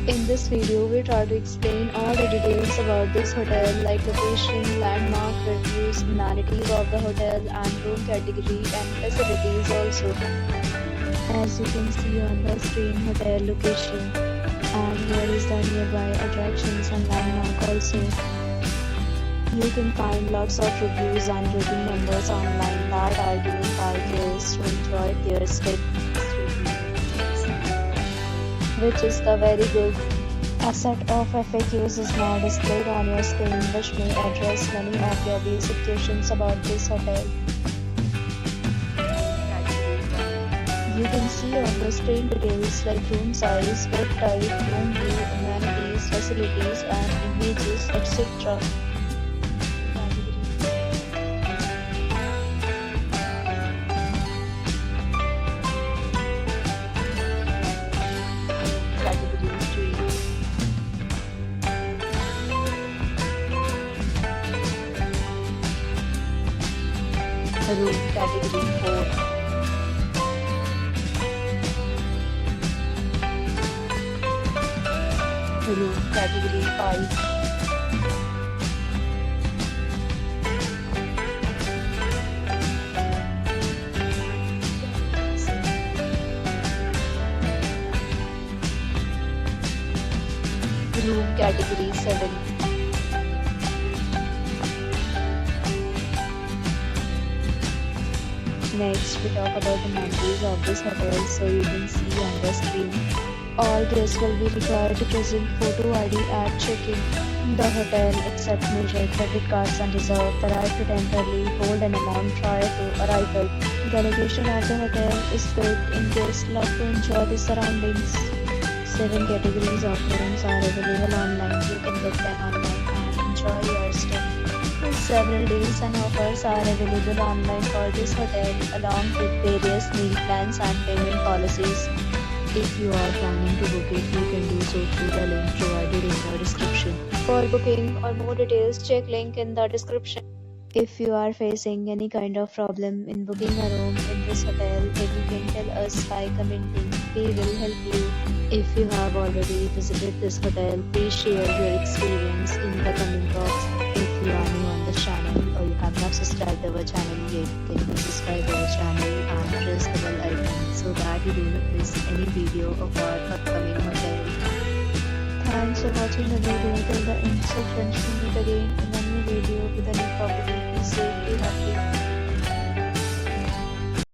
In this video, we try to explain all the details about this hotel like location, landmark, reviews, amenities of the hotel and room category and facilities also. As you can see on the screen, hotel location, and here is the nearby attractions and landmark also. You can find lots of reviews and rating numbers online that are given by guests who enjoyed their stay, which is the very good. A set of FAQs is now displayed on your screen, which may address many of your basic questions about this hotel. You can see on the screen details like room size, bed type, room view, amenities, facilities and images, etc. Room category 4. Room category 5. Room category 7. Next, we talk about the amenities of this hotel. So you can see on the screen, all guests will be required to present photo ID at check-in. The hotel accepts major credit cards and reserves the right to temporarily hold an amount prior to arrival. The location of the hotel is good in guests love to enjoy the surroundings. 7 categories of rooms are available online. You can book them online and enjoy your stay. Several deals and offers are available online for this hotel, along with various meal plans and payment policies. If you are planning to book it, you can do so through the link provided in the description. For booking or more details, check link in the description. If you are facing any kind of problem in booking a room in this hotel, then you can tell us by commenting. We will help you. If you have already visited this hotel, please share your experience in the comment box. If you are new on the channel or you have not subscribed our channel yet, then please subscribe our channel and press the bell icon so that you do not miss any video of our upcoming hotel. Thanks for watching the video till the end. So friends, we'll meet again in a new video with a new property. Be safe, be happy.